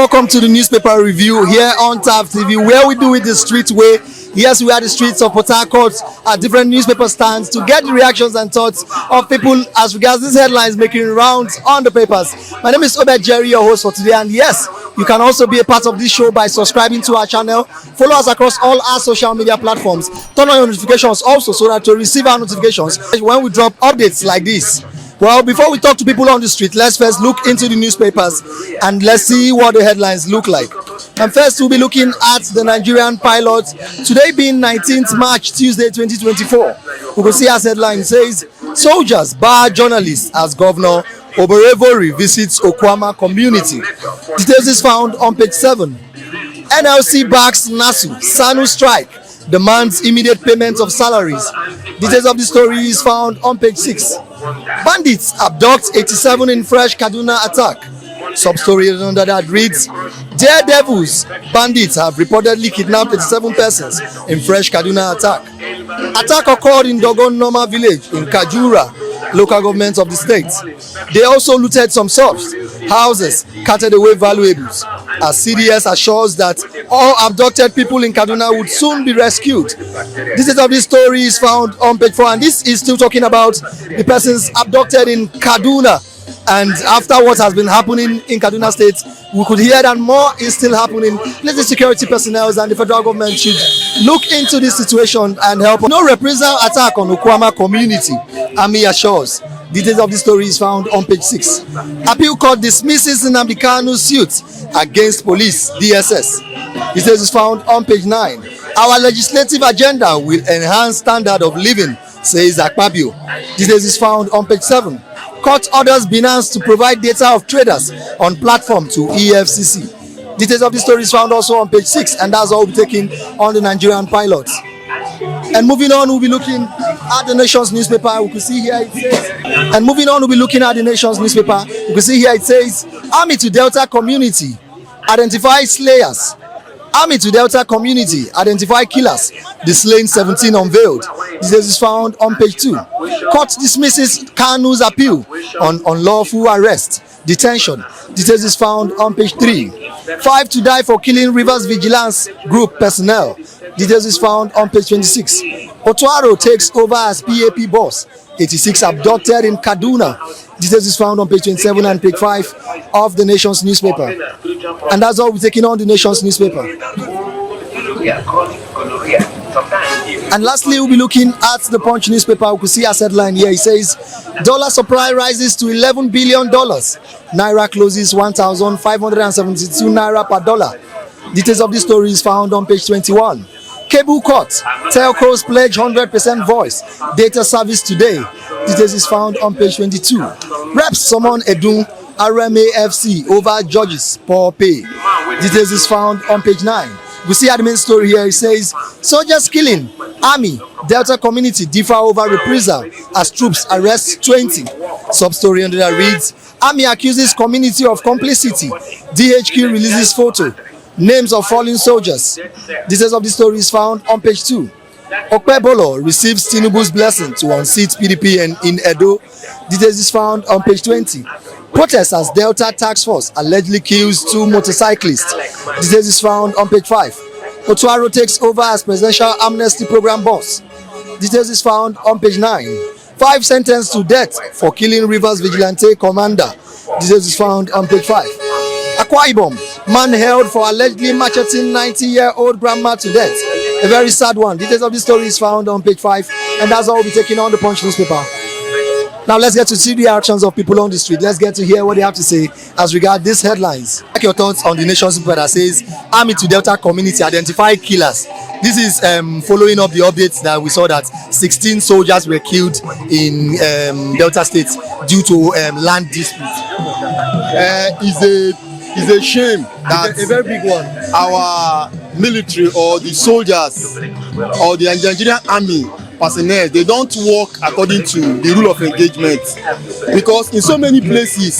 welcome to the newspaper review here on TAF TV, where we do it the street way. Yes, we are the streets of Port Harcourt at different newspaper stands to get the reactions and thoughts of people as regards these headlines making rounds on the papers. My name is Obed Jerry, your host for today, and yes, you can also be a part of this show by subscribing to our channel. Follow us across all our social media platforms. Turn on your notifications also so that you receive our notifications when we drop updates like this. Well, before we talk to people on the street, let's first look into the newspapers and let's see what the headlines look like. And first, we'll be looking at the Nigerian pilot. Today being 19th March, Tuesday 2024. We will see as headline says, soldiers bar journalists as Governor Oborevori visits Okwama community. Details is found on page 7. NLC backs NASU, SANU strike, demands immediate payment of salaries. Details of the story is found on page 6. Bandits abduct 87 in fresh Kaduna attack. Sub-story under that reads, daredevils, bandits have reportedly kidnapped 87 persons in fresh Kaduna attack. Attack occurred in Dogon Norma village in Kajura, local government of the state. They also looted some shops, houses, carted away valuables, as CDS assures that all abducted people in Kaduna would soon be rescued. This is of this story is found on page 4, and this is still talking about the persons abducted in Kaduna. And after what has been happening in Kaduna State, we could hear that more is still happening. Let the security personnel and the federal government should look into this situation and help. No reprisal attack on Okwama community, Army assures. Details of the story is found on page 6. Appeal court dismisses Nnamdi Kanu's suit against police, DSS. Details is found on page 9. Our legislative agenda will enhance standard of living, says Akpabio. Details is found on page 7. Court orders Binance to provide data of traders on platform to EFCC. Details of the story is found also on page 6, and that's all we'll be taking on the Nigerian pilots. And moving on, we'll be looking at the Nation's newspaper. We can see here it says, and moving on, we'll be looking at the Nation's newspaper. You can see here it says, Army to Delta community, identify slayers. Army to Delta community, identify killers. The slain 17 unveiled. This is found on page 2. Court dismisses Kanu's appeal on unlawful arrest, detention. Details is found on page 3. 5 to die for killing Rivers Vigilance Group personnel. Details is found on page 26. Otuaro takes over as PAP boss. 86 abducted in Kaduna. Details is found on page 27 and page 5 of the Nation's newspaper. And that's all we're taking on the Nation's newspaper. And lastly, we'll be looking at the Punch newspaper. We can see a headline here. It says, dollar supply rises to $11 billion. Naira closes 1,572 Naira per dollar. Details of this story is found on page 21. Cable cut. Telcos pledge 100% voice data service today. Details is found on page 22. Reps summon Edun RMAFC over judges poor pay. Details is found on page 9. We see at the main story here. It says, soldiers killing, Army, Delta community differ over reprisal as troops arrest 20. Sub-story under that reads, Army accuses community of complicity. DHQ releases photo. Names of fallen soldiers. Details of the story is found on page 2. Okpebolo receives Tinubu's blessing to unseat PDP in Edo. Details is found on page 20. Protest as Delta Task Force allegedly kills 2 motorcyclists. Details is found on page 5. Otuaro takes over as Presidential Amnesty Program boss. Details is found on page 9. 5 sentenced to death for killing Rivers Vigilante commander. Details is found on page 5. Akwa Ibom, man held for allegedly macheting 90-year-old grandma to death. A very sad one. Details of the story is found on page 5, and that's all we'll be taking on the Punch newspaper. Now let's get to see the reactions of people on the street. Let's get to hear what they have to say as regard these headlines. Like your thoughts on the Nation's newspaper that says, Army to Delta community identify killers. This is following up the updates that we saw that 16 soldiers were killed in Delta State due to land dispute. It's a shame that a very big one. Our military or the soldiers or the Nigerian army personnel, they don't work according to the rule of engagement, because in so many places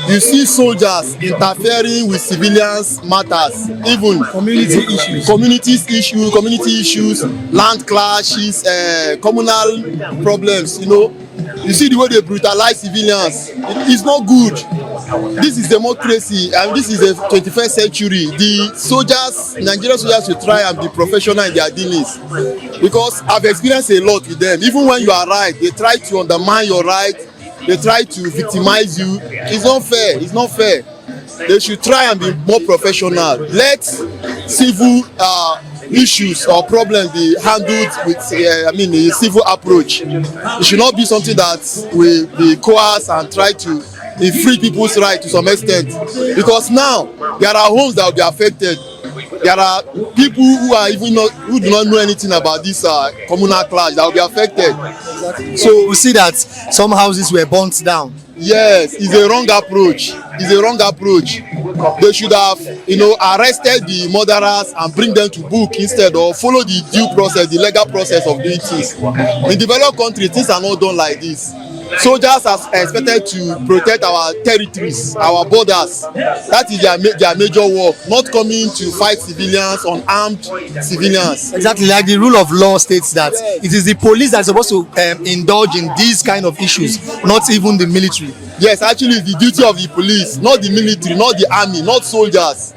you see soldiers interfering with civilians matters, even community issues, land clashes, communal problems. You know, you see the way they brutalize civilians. It's not good. this is democracy and this is the 21st century. The soldiers, Nigerian soldiers, should try and be professional in their dealings, because I've experienced a lot with them. Even when you are right, they try to undermine your right, they try to victimize you. It's not fair. It's not fair. They should try and be more professional. Let civil issues or problems be handled with a civil approach. It should not be something that will be coerced and try to infringe people's right to some extent, because now there are homes that will be affected. There are people who do not know anything about this communal clash that will be affected. So we see that some houses were burnt down. Yes, it's a wrong approach. It's a wrong approach. They should have, arrested the murderers and bring them to book instead, or follow the due process, the legal process of doing things. In developed countries, things are not done like this. Soldiers are expected to protect our territories, our borders. That is their major work, not coming to fight civilians, unarmed civilians. Exactly, like the rule of law states that it is the police that is supposed to indulge in these kind of issues, not even the military. Yes, actually, it's the duty of the police, not the military, not the army, not soldiers.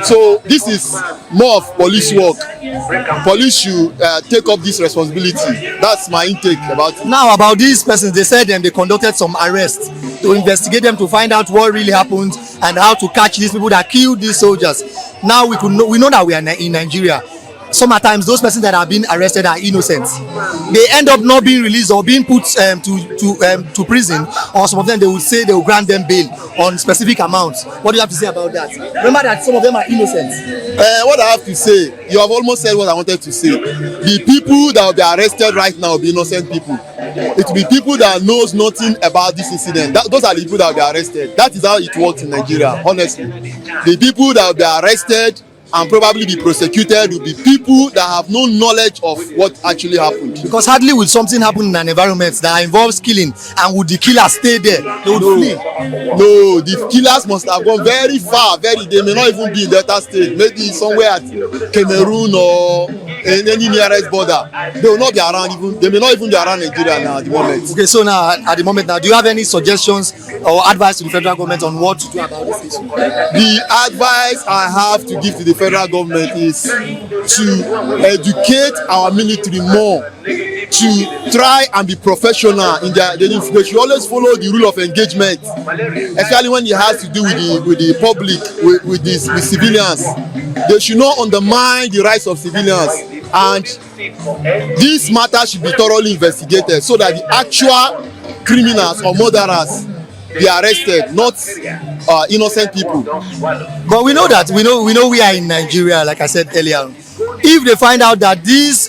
So this is more of police work. Police should take up this responsibility. That's my intake about it. Now, about these persons, they said they conducted some arrests to investigate them, to find out what really happened and how to catch these people that killed these soldiers. Now we know that we are in Nigeria. Sometimes those persons that have been arrested are innocent. They end up not being released or being put to prison, or some of them they will say they will grant them bail on specific amounts. What do you have to say about that? Remember that some of them are innocent. What I have to say, you have almost said what I wanted to say. The people that will be arrested right now will be innocent people. It will be people that knows nothing about this incident. Those are the people that will be arrested. That is how it works in Nigeria, honestly. The people that will be arrested and probably be prosecuted will be people that have no knowledge of what actually happened. Because hardly will something happen in an environment that involves killing, and would the killer stay there? They would flee. No, the killers must have gone very far. They may not even be in Delta State. Maybe somewhere at Cameroon or in any nearest border. They will not be around. They may not even be around Nigeria now at the moment. Okay, so now at the moment, do you have any suggestions or advice to the federal government on what to do about this issue? The advice I have to give to the federal government is to educate our military more, to try and be professional in their. They should always follow the rule of engagement, especially when it has to do with the public, with civilians. They should not undermine the rights of civilians, and this matter should be thoroughly investigated so that the actual criminals or murderers be arrested, not innocent people. But we know we are in Nigeria, like I said earlier. If they find out that these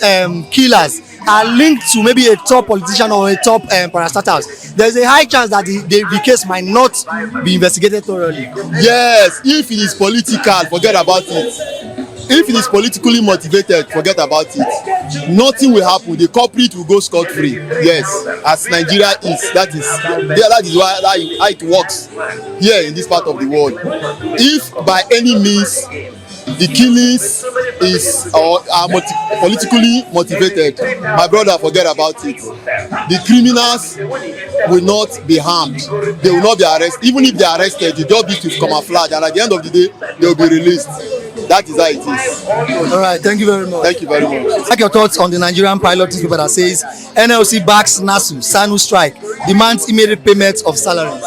killers are linked to maybe a top politician or a top parastatals, there's a high chance that the case might not be investigated thoroughly. Yes, if it is political, forget about it. If it is politically motivated, forget about it. Nothing will happen. The culprit will go scot-free. Yes, as Nigeria is, that is how it works here in this part of the world. If by any means the killings are politically motivated, my brother, forget about it. The criminals will not be harmed. They will not be arrested. Even if they are arrested, the job is to camouflage, and at the end of the day, they will be released. That is how it is. All right, thank you very much. Thank you very much. Like your thoughts on the Nigerian pilot newspaper that says NLC backs SANU strike, demands immediate payment of salaries.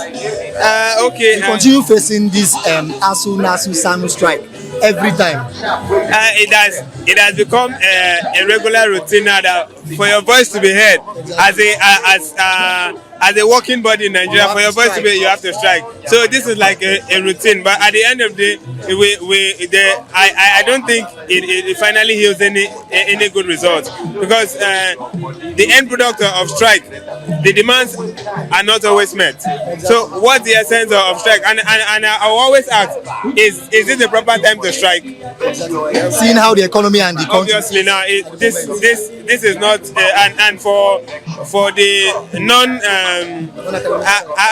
Okay. We continue facing this NASU SANU strike every time. It has become a regular routine now that for your voice to be heard as a working body in Nigeria, for your voice to be, you have to strike. So this is like a routine. But at the end of the day, I don't think it finally yields any good results, because the end product of strike, the demands are not always met. So what's the essence of strike? And I always ask, is it the proper time to strike? Seeing how the economy and the country. Obviously now this is not and for the non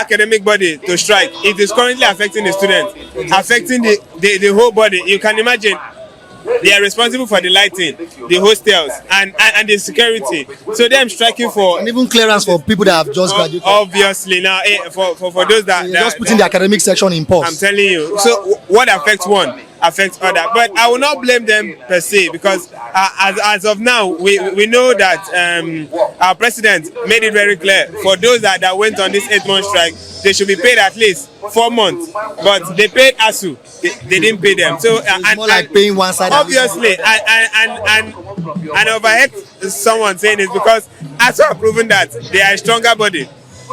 academic body to strike, it is currently affecting the students, affecting the whole body. You can imagine They are responsible for the lighting, the hostels, and the security. So them striking for, and even clearance for people that have just graduated. obviously now for those that Just putting the academic section in pause. I'm telling you. So what affects one affects other. But I will not blame them per se, because as of now, we know that our president made it very clear for those that went on this 8-month strike, they should be paid at least 4 months. But they paid ASU, they didn't pay them. So it's more like paying one side. Obviously, and overheard someone saying it because ASU have proven that they are a stronger body.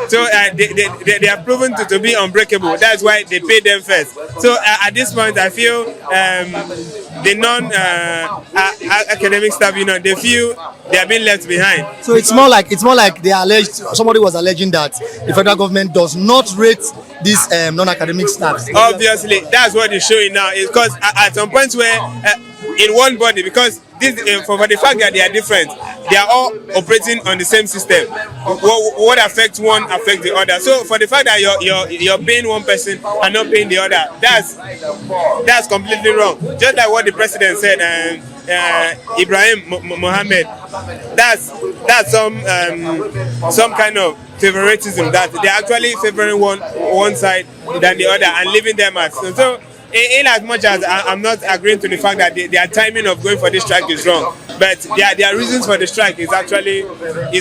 So they are proven to be unbreakable. That's why they pay them first. So at this point, I feel the non-academic staff, they feel they are being left behind. So it's more like they alleged, somebody was alleging that the federal government does not rate these non-academic staff. Obviously, that's what it's showing now. Is because at some points where in one body, because this for the fact that they are different, they are all operating on the same system. What affects one affects the other. So for the fact that you're paying one person and not paying the other, that's completely wrong. Just like what the president said, Ibrahim Mohammed, that's some kind of favoritism, that they're actually favoring one side than the other and leaving them at. So in as much as I'm not agreeing to the fact that their timing of going for this strike is wrong, but their reasons for the strike is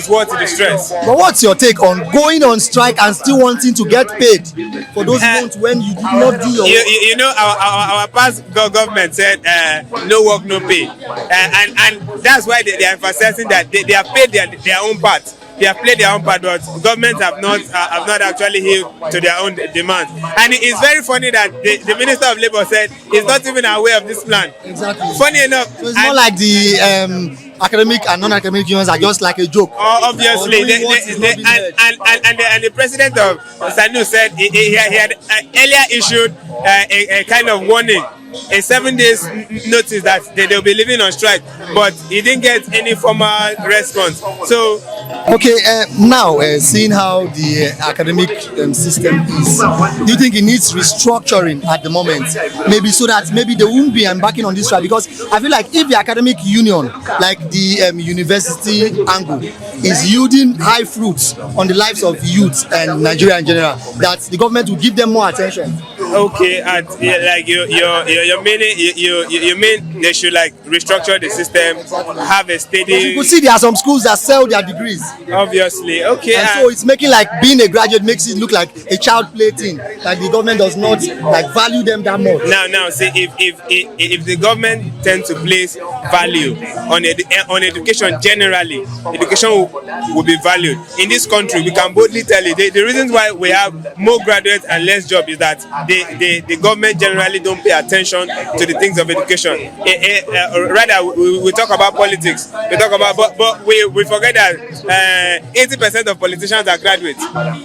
worth the stress. But what's your take on going on strike and still wanting to get paid for those months when you did not do your work? You know, our past government said no work, no pay, and that's why they are emphasizing that they have paid their own part. They have played their own part, but government have not actually healed to their own demands. And it's very funny that the Minister of Labour said he's not even aware of this plan. Exactly. Funny enough, so it's more like the academic and non-academic unions are just like a joke. Obviously, and the president of SANU said he had earlier issued a kind of warning, a 7 days notice that they'll be leaving on strike, but he didn't get any formal response. So okay, now seeing how the academic system is, do you think it needs restructuring at the moment, maybe so that maybe they won't be embarking on this strike? Because I feel like if the academic union, like the university angle, is yielding high fruits on the lives of youth and Nigeria in general, that the government will give them more attention. Okay, and like you mean they should like restructure the system, have a steady. You could see there are some schools that sell their degrees. Obviously, okay. And so it's making like being a graduate makes it look like a child play thing. Like the government does not like value them that much. Now, see, if the government tends to place value on education generally, education will be valued. In this country, we can boldly tell you the reasons why we have more graduates and less jobs is that the government generally don't pay attention to the things of education. Rather, we talk about politics. We talk about, but we forget that 80% of politicians are graduates.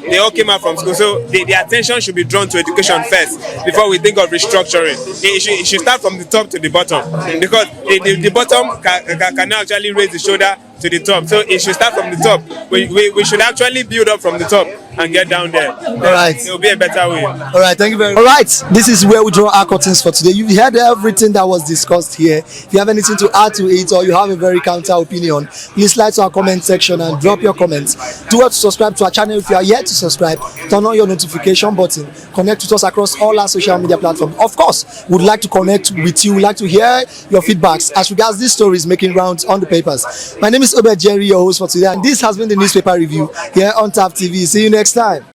They all came out from school, so the attention should be drawn to education first before we think of restructuring. It should start from the top to the bottom, because the bottom can actually raise the shoulder to the top. So it should start from the top. We should actually build up from the top and get down there. All right. It will be a better way. All right, thank you very much. All right, this is where we draw our curtains for today. You've heard everything that was discussed here. If you have anything to add to it, or you have a very counter opinion, please slide to our comment section and drop your comments. Do not subscribe to our channel if you are yet to subscribe. Turn on your notification button. Connect with us across all our social media platforms. Of course, we'd like to connect with you. We'd like to hear your feedbacks as regards these stories making rounds on the papers. My name is Obed Jerry, your host for today, and this has been the newspaper review here on TAF TV. See you next time.